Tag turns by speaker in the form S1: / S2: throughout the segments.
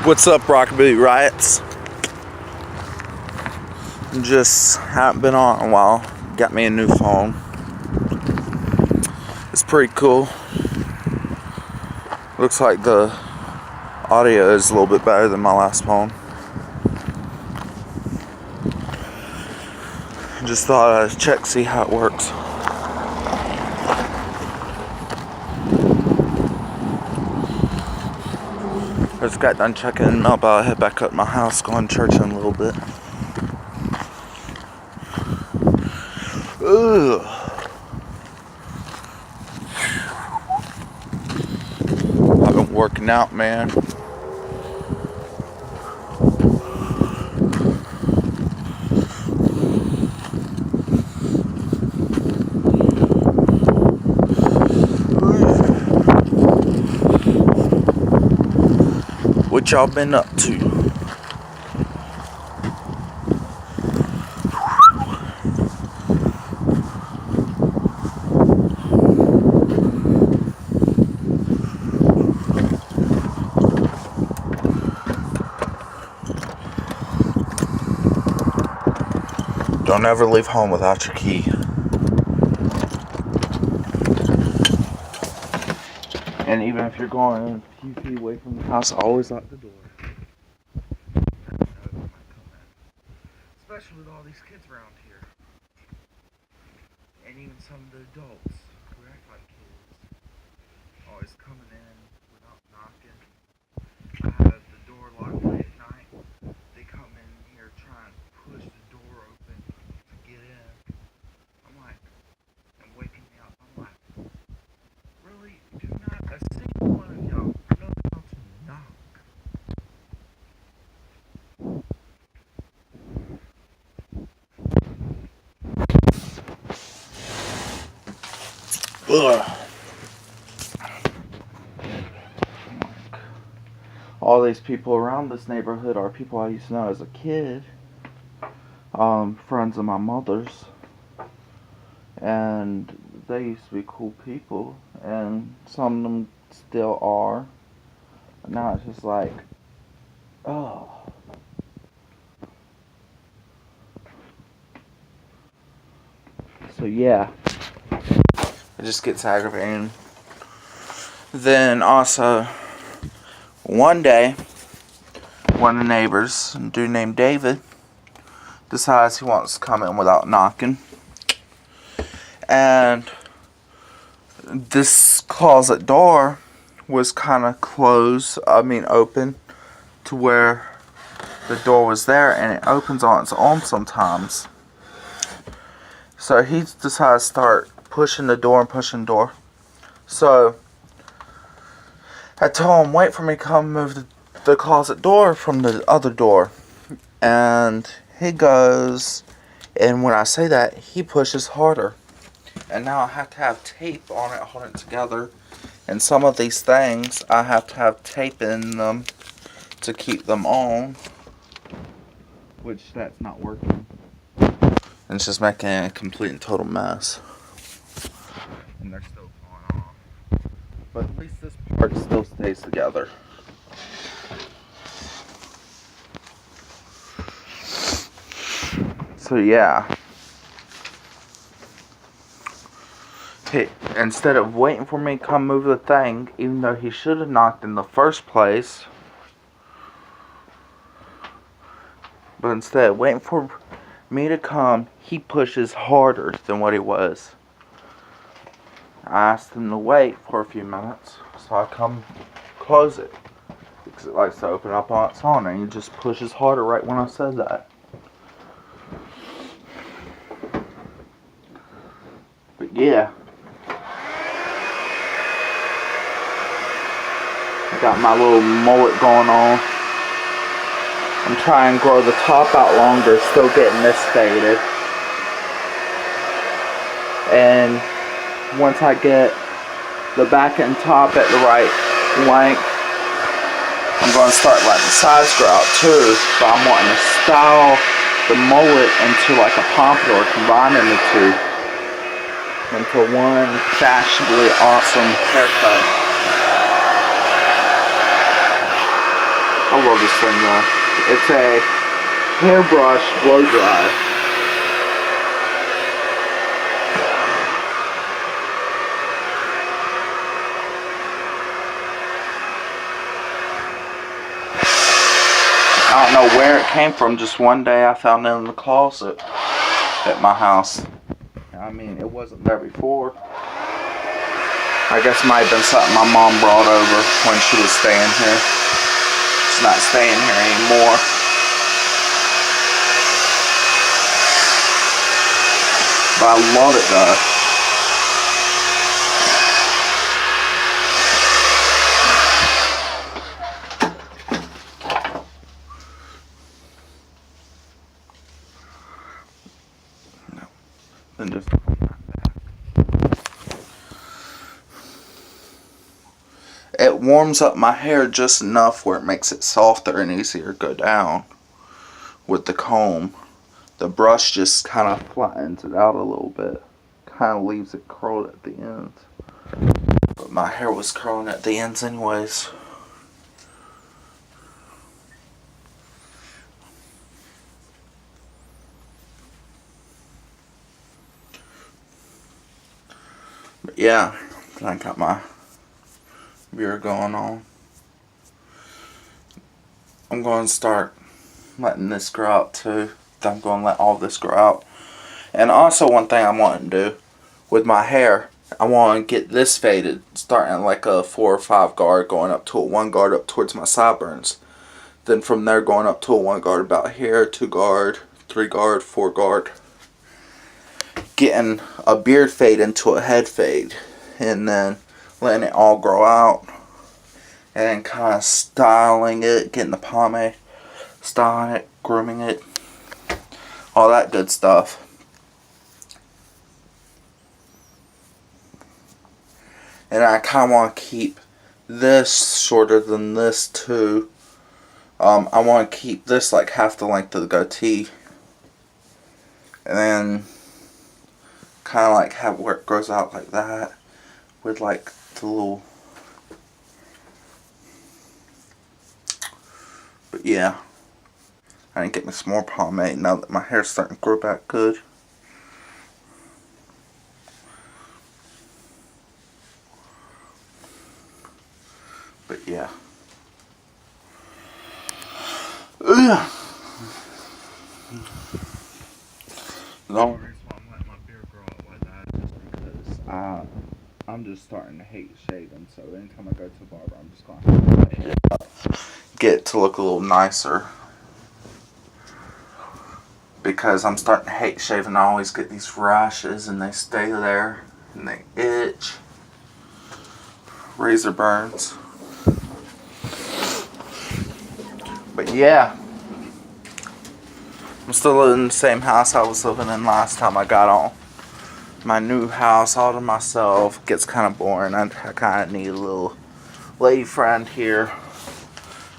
S1: What's up, rockabilly riots? Just haven't been on in a while. Got me a new phone. It's pretty cool. Looks like the audio is a little bit better than my last phone. Just thought I'd check, see how it works. I just got done checking it up. I'll head back up to my house, going to church in a little bit. Ugh. I've been working out, man. What y'all been up to? Don't ever leave home without your key. And even if you're going a few feet away from the house, always lock the door. Especially with all these kids around here. And even some of the adults who act like kids. Always coming in without knocking. I have the door locked late at night. They come in here trying to push the door open to get in. I'm like, and waking me up. I'm like, really? Do not a single one of y'all know how to knock. Ugh. All these people around this neighborhood are people I used to know as a kid. Friends of my mother's. And they used to be cool people. And some of them still are. But now it's just like, oh. So yeah. It just gets aggravating. Then also, one day, one of the neighbors, a dude named David, decides he wants to come in without knocking. And this closet door was kind of open to where the door was there, and it opens on its own sometimes. So he decides to start pushing the door. So I told him, wait for me to come move the closet door from the other door. And he goes, and when I say that, he pushes harder. And now I have to have tape on it, holding it together. And some of these things, I have to have tape in them to keep them on. Which, that's not working. And it's just making a complete and total mess. And they're still falling off. But at least this part still stays together. So yeah. Instead of waiting for me to come move the thing, even though he should have knocked in the first place, but instead of waiting for me to come, he pushes harder than what he was. I asked him to wait for a few minutes, so I come close it, because it likes to open up on its own, and he just pushes harder right when I said that. But yeah. I got my little mullet going on. I'm trying to grow the top out longer, still getting this faded. And once I get the back and top at the right length, I'm going to start letting the sides grow out too. But I'm wanting to style the mullet into like a pompadour, combining the two into one fashionably awesome haircut. I love this thing though. It's a hairbrush blow dryer. I don't know where it came from. Just one day I found it in the closet at my house. I mean, it wasn't there before. I guess it might have been something my mom brought over when she was staying here. She's not staying here anymore. But I love it though. And just it warms up my hair just enough where it makes it softer and easier to go down with the comb. The brush just kind of flattens it out a little bit. Kind of leaves it curled at the ends. But my hair was curling at the ends anyways. But yeah, I got my beer going on. I'm going to start letting this grow out too. I'm going to let all this grow out. And also one thing I want to do with my hair, I want to get this faded, starting like a 4 or 5 guard, going up to a 1 guard up towards my sideburns. Then from there going up to a 1 guard about here, 2 guard, 3 guard, 4 guard. Getting a beard fade into a head fade. And then letting it all grow out. And then kind of styling it, getting the pomade, styling it, grooming it. All that good stuff. And I kind of want to keep this shorter than this too. I want to keep this like half the length of the goatee. And then kind of like have where it grows out like that. With like the little... But yeah. I need to get me some more pomade now that my hair's starting to grow back good. But yeah. Ugh. The only reason why I'm letting my beard grow out like that is because I'm just starting to hate shaving. So anytime I go to the barber, I'm just going to fade it up. Get it to look a little nicer. Because I'm starting to hate shaving. I always get these rashes and they stay there and they itch. Razor burns. But yeah, I'm still living in the same house I was living in last time I got on my new house all to myself. Gets kind of boring. I kind of need a little lady friend here.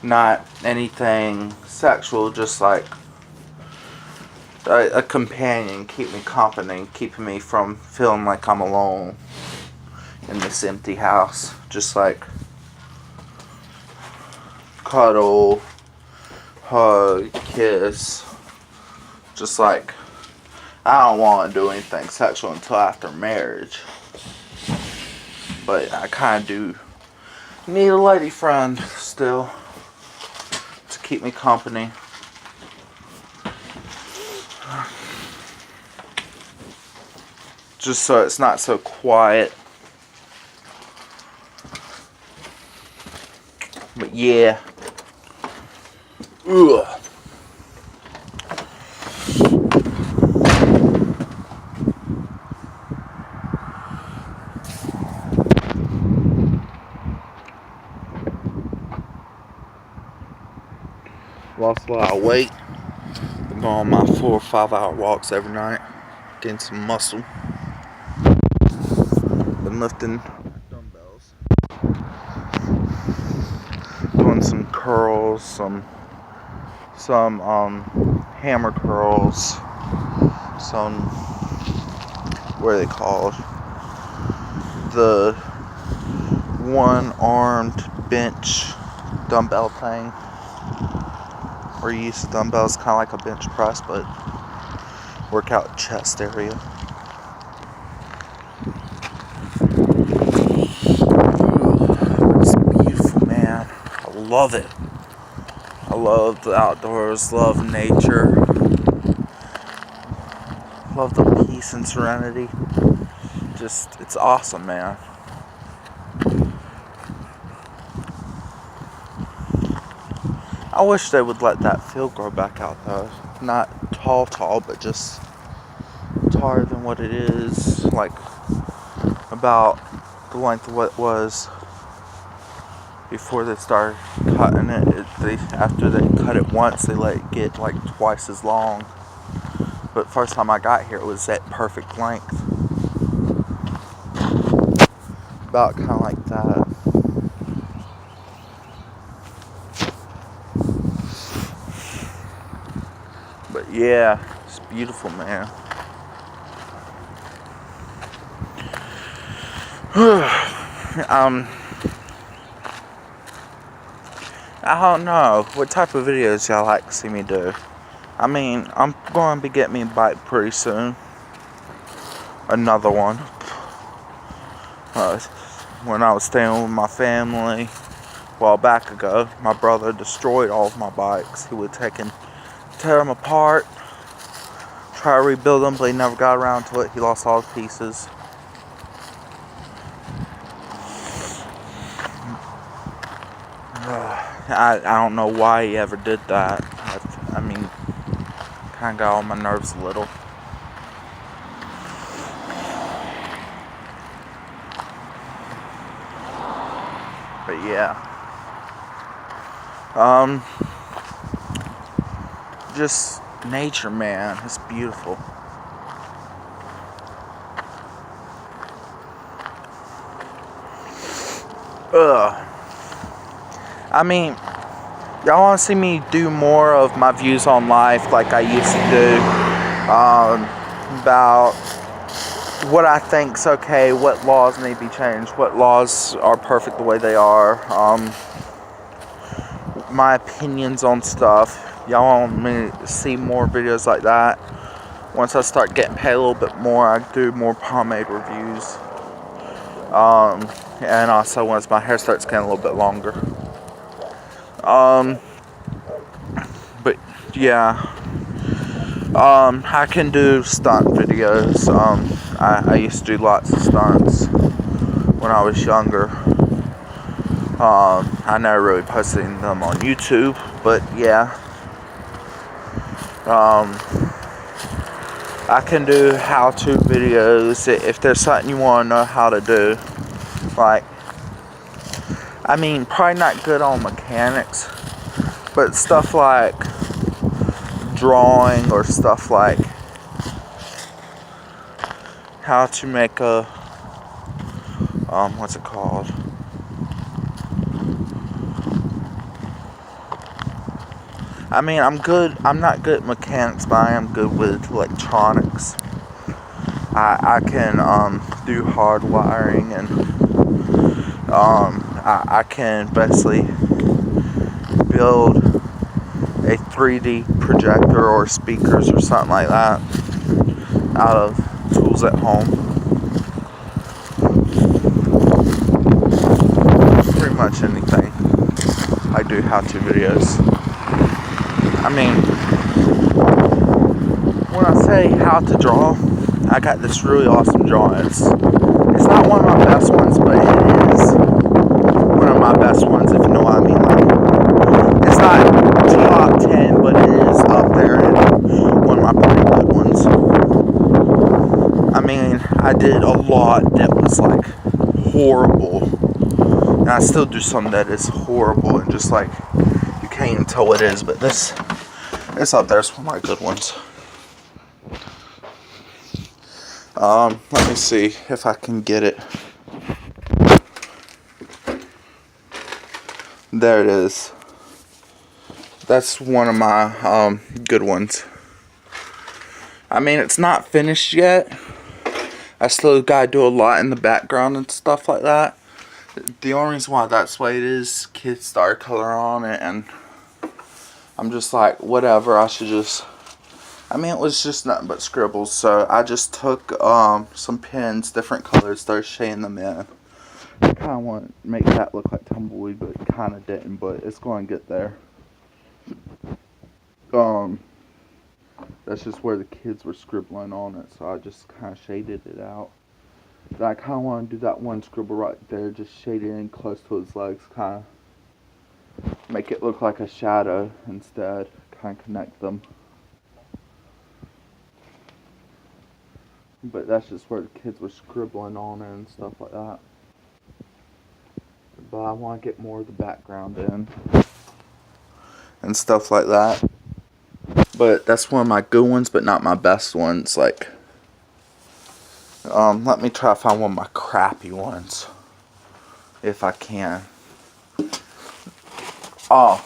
S1: Not anything sexual, just like a companion, keep me company, keeping me from feeling like I'm alone in this empty house. Just like cuddle, hug, kiss. Just like, I don't want to do anything sexual until after marriage. But I kind of do need a lady friend still to keep me company. Just so it's not so quiet. But yeah. Ugh. Lost a lot of weight. Been going on my 4 or 5 hour walks every night. Getting some muscle. Been lifting dumbbells. Doing some curls, some hammer curls, some, what are they called? The one-armed bench dumbbell thing. where you use the dumbbells, kind of like a bench press, but work out chest area. It's beautiful, man. I love it. I love the outdoors, love nature, love the peace and serenity. Just, it's awesome, man. I wish they would let that field grow back out though. Not tall, but just taller than what it is. Like about the length of what it was before they started cutting it. After they cut it once, they let it get like twice as long. But first time I got here, it was at perfect length. About kind of like that. But yeah, it's beautiful, man. I don't know what type of videos y'all like to see me do. I mean, I'm going to be getting me a bike pretty soon. Another one. When I was staying with my family a while back ago, my brother destroyed all of my bikes. He would tear them apart, try to rebuild them, but he never got around to it. He lost all the pieces. I don't know why he ever did that. I mean, kind of got on my nerves a little. But yeah. Just nature, man. It's beautiful. I mean, y'all want to see me do more of my views on life like I used to do, about what I think's okay, what laws need to be changed, what laws are perfect the way they are, my opinions on stuff. Y'all want me to see more videos like that. Once I start getting paid a little bit more, I do more pomade reviews. And also once my hair starts getting a little bit longer. But yeah, I can do stunt videos. I used to do lots of stunts when I was younger. I never really posted them on YouTube, but yeah. I can do how-to videos if there's something you want to know how to do. Like, I mean, probably not good on mechanics, but stuff like drawing or stuff like how to make a, what's it called? I mean, I'm not good at mechanics, but I am good with electronics. I can do hard wiring, and I can basically build a 3D projector or speakers or something like that out of tools at home. Pretty much anything. I do how-to videos. I mean, when I say how to draw, I got this really awesome drawing. It's not one of my best ones, but it is one of my best ones, if you know what I mean. Like, it's not top 10, but it is up there and one of my pretty good ones. I mean, I did a lot that was like horrible, and I still do some that is horrible and just like you can't even tell what it is, but this up there is one of my good ones. Let me see if I can get it. There it is. That's one of my good ones. I mean, it's not finished yet. I still gotta do a lot in the background and stuff like that. The only reason why that's the way it is, kids started color on it, and I'm just like, whatever, I should just... I mean, it was just nothing but scribbles, so I just took some pens, different colors, started shading them in. I kind of want to make that look like tumbleweed, but kind of didn't, but it's going to get there. That's just where the kids were scribbling on it, so I just kind of shaded it out. But I kind of want to do that one scribble right there, just shade it in close to his legs, kind of make it look like a shadow instead, kind of connect them. But that's just where the kids were scribbling on it and stuff like that. But I want to get more of the background in and stuff like that. But that's one of my good ones, but not my best ones. Like, let me try to find one of my crappy ones, if I can. Oh,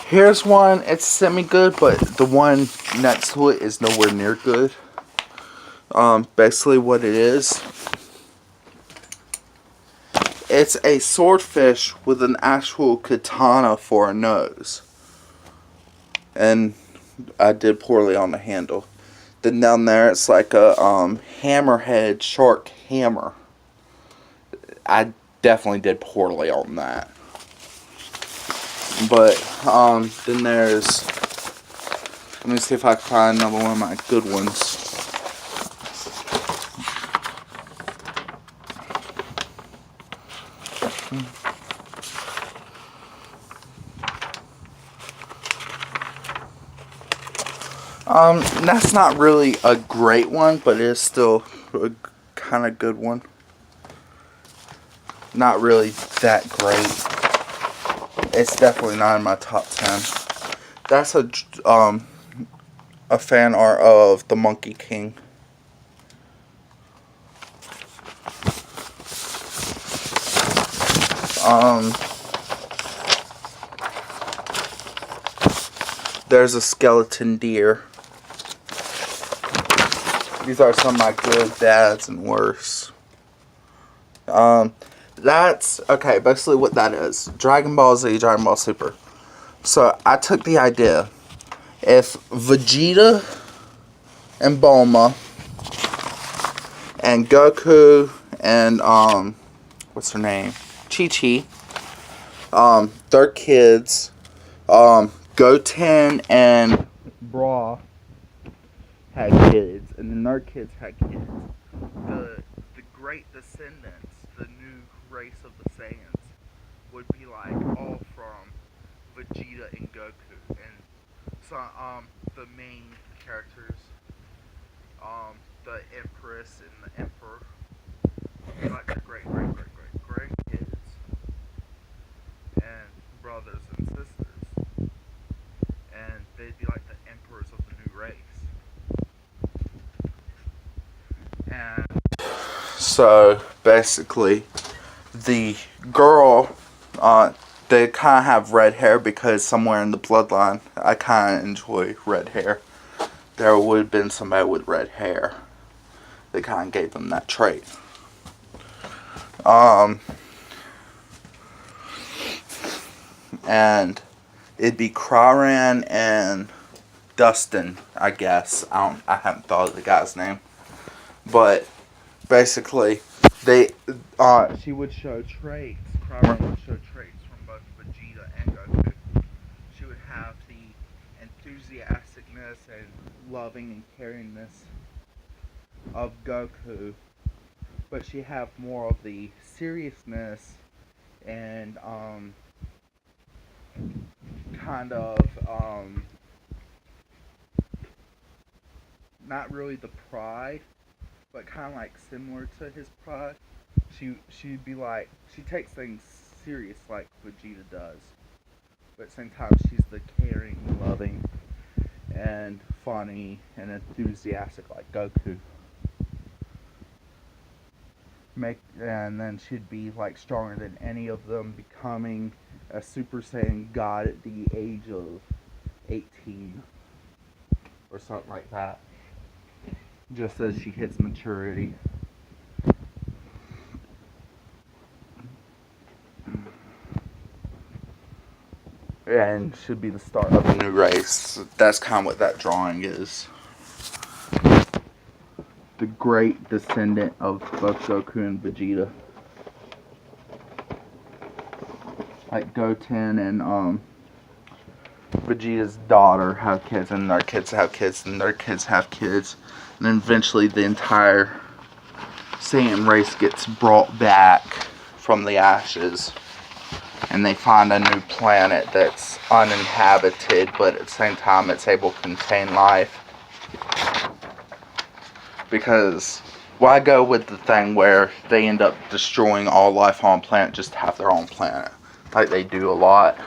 S1: here's one. It's semi-good, but the one next to it is nowhere near good. Basically what it is, it's a swordfish with an actual katana for a nose. And I did poorly on the handle. Then down there it's like a hammerhead shark hammer. I definitely did poorly on that. But then there's, let me see if I can find another one of my good ones. That's not really a great one, but it is still a kind of good one. Not really that great. It's definitely not in my top 10. That's a fan art of the Monkey King. There's a skeleton deer. These are some of my good, bads, and worst. That's, okay, basically what that is. Dragon Ball Z, Dragon Ball Super. So, I took the idea. If Vegeta and Bulma and Goku and, what's her name? Chi-Chi, their kids, Goten and Bra had kids, and then their kids had kids. The great descendants, the new race of the Saiyans, would be like all from Vegeta and Goku, and so the main characters, the Empress and the Emperor, would be like the great kids and brothers and sisters, and they'd be like the emperors of the new race. And so basically, the girl, they kind of have red hair because somewhere in the bloodline, I kind of enjoy red hair. There would have been somebody with red hair that kind of gave them that trait. And it'd be Kraran and Dustin, I guess. I haven't thought of the guy's name. But basically, she would show traits. Kraran would show traits from both Vegeta and Goku. She would have the enthusiasticness and loving and caringness of Goku, but she have more of the seriousness and kind of not really the pride, but kind of like similar to his pride. She'd be like, she takes things serious like Vegeta does, but at the same time she's the caring, loving, and funny and enthusiastic like Goku. And then she'd be like stronger than any of them, becoming a Super Saiyan God at the age of 18 or something like that, just as she hits maturity. and should be the start of a new race. That's kind of what that drawing is. The great descendant of both Goku and Vegeta. Like Goten and Vegeta's daughter have kids, and their kids have kids, and their kids have kids, and then eventually the entire Saiyan race gets brought back from the ashes, and they find a new planet that's uninhabited, but at the same time it's able to contain life. Because why go with the thing where they end up destroying all life on planet just to have their own planet, like they do a lot?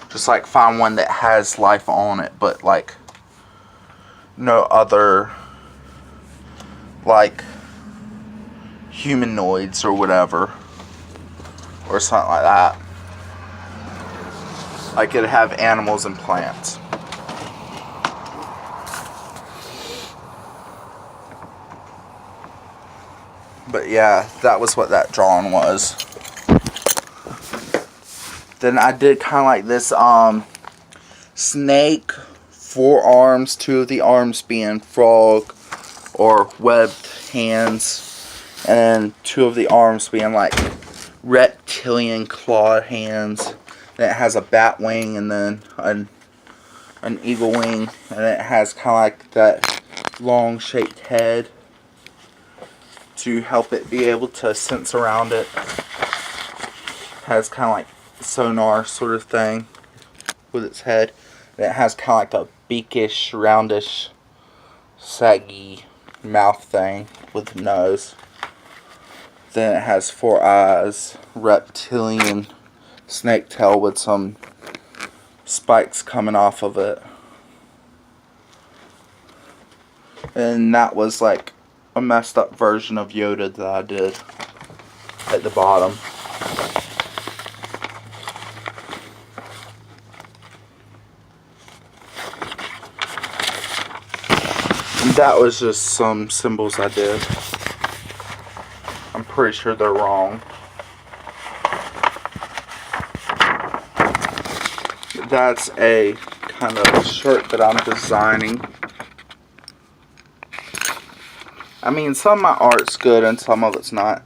S1: Just like find one that has life on it, but like no other like humanoids or whatever, or something like that. Like it'd have animals and plants. But yeah, that was what that drawing was. Then I did kind of like this snake, 4 arms, 2 of the arms being frog or webbed hands, and then 2 of the arms being like reptilian clawed hands. Then it has a bat wing and then an eagle wing, and it has kind of like that long shaped head to help it be able to sense around it. Has kind of like sonar sort of thing with its head. And it has kind of like a beakish, roundish, saggy mouth thing with a nose. Then it has 4 eyes, reptilian snake tail with some spikes coming off of it. And that was like a messed up version of Yoda that I did at the bottom. And that was just some symbols I did. I'm pretty sure they're wrong. That's a kind of shirt that I'm designing. I mean, some of my art's good and some of it's not.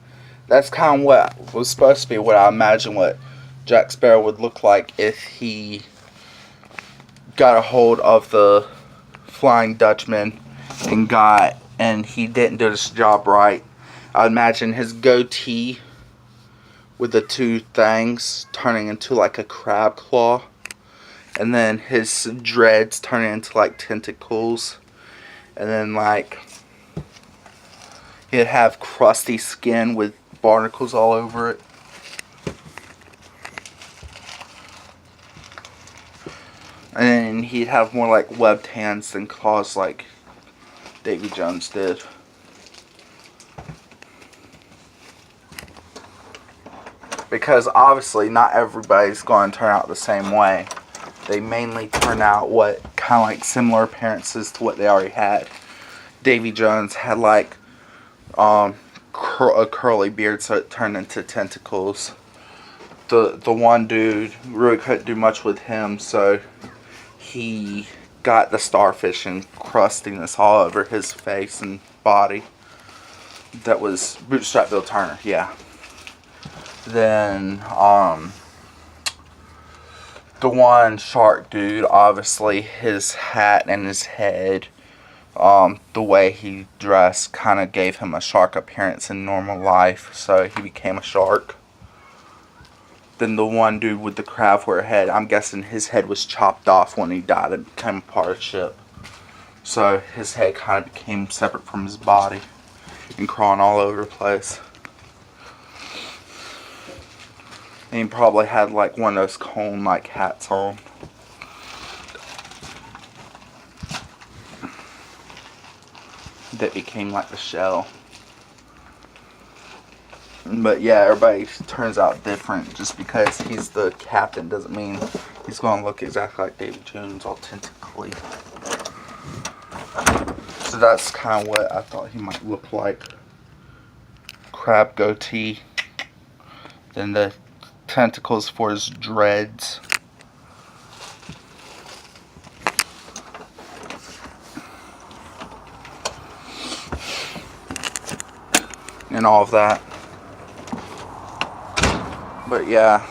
S1: That's kind of what was supposed to be what I imagine what Jack Sparrow would look like if he got a hold of the Flying Dutchman and he didn't do his job right. I imagine his goatee with the 2 things turning into like a crab claw, and then his dreads turning into like tentacles, and then like he'd have crusty skin with barnacles all over it. And then he'd have more like webbed hands than claws like Davy Jones did. Because obviously not everybody's going to turn out the same way. They mainly turn out what kind of like similar appearances to what they already had. Davy Jones had like a curly beard, so it turned into tentacles. The one dude really couldn't do much with him, so he got the starfish and crustiness all over his face and body. That was Bootstrap Bill Turner, yeah. Then the one shark dude, obviously his hat and his head, the way he dressed kind of gave him a shark appearance in normal life, so he became a shark. Then the one dude with the crabware head, I'm guessing his head was chopped off when he died and became a part of the ship. So his head kind of became separate from his body and crawling all over the place. And he probably had like one of those cone-like hats on. That became like the shell. But yeah, everybody turns out different. Just because he's the captain doesn't mean he's going to look exactly like Davy Jones, all tentacly. So that's kind of what I thought he might look like. Crab goatee. Then the tentacles for his dreads. and all of that. But yeah,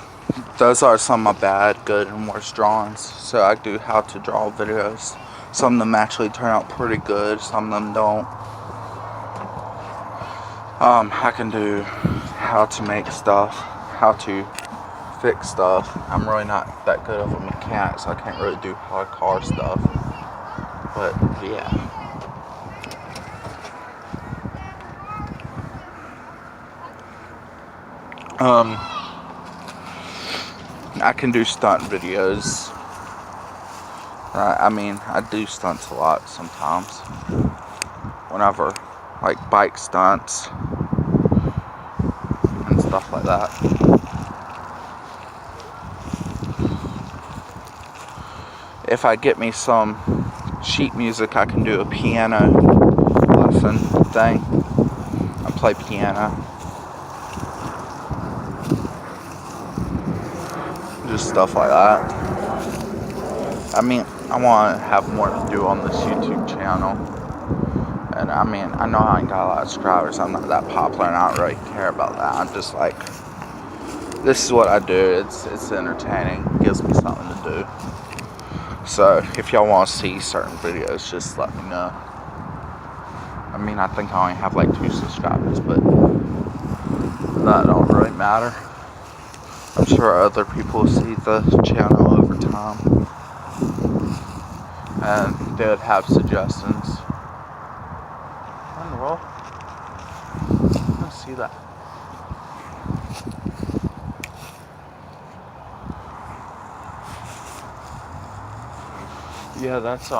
S1: those are some of my bad, good, and worst drawings. So I do how to draw videos. Some of them actually turn out pretty good, some of them don't. I can do how to make stuff, how to fix stuff. I'm really not that good of a mechanic, so I can't really do hard car stuff. But yeah. I can do stunt videos. Right? I mean, I do stunts a lot sometimes. Whenever, like bike stunts and stuff like that. If I get me some sheet music, I can do a piano lesson thing. I play piano. Just stuff like that. I mean, I want to have more to do on this YouTube channel. And I mean, I know I ain't got a lot of subscribers. I'm not that popular and I don't really care about that. I'm just like, this is what I do. It's entertaining. It gives me something to do. So, if y'all want to see certain videos, just let me know. I mean, I think I only have like 2 subscribers, but that don't really matter. I'm sure other people see the channel over time, and they would have suggestions. What in the world? I don't see that. Yeah, that's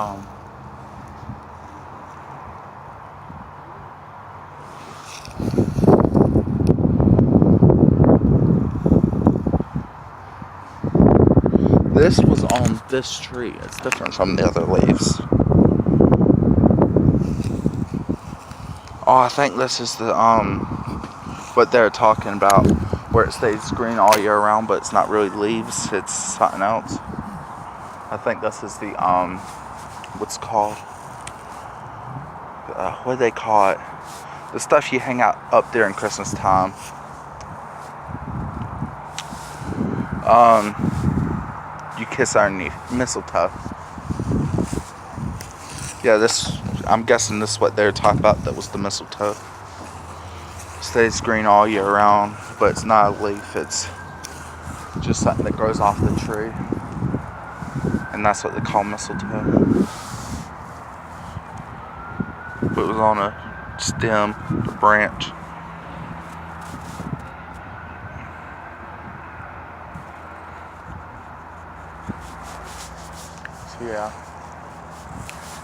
S1: this was on this tree. It's different from the other leaves. Oh, I think this is the what they're talking about, where it stays green all year round, but it's not really leaves, it's something else. I think this is the what's called, what do they call it? The stuff you hang out up there in Christmas time. You kiss underneath, mistletoe. Yeah, I'm guessing this is what they're talking about. That was the mistletoe. Stays green all year round, but it's not a leaf. It's just something that grows off the tree, and that's what they call mistletoe. But it was on a stem, a branch. So yeah,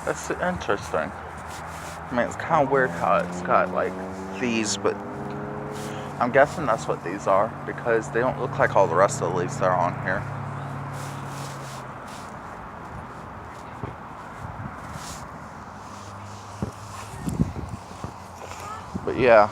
S1: that's interesting. I mean, it's kind of weird how it's got like these, but I'm guessing that's what these are, because they don't look like all the rest of the leaves that are on here. But yeah.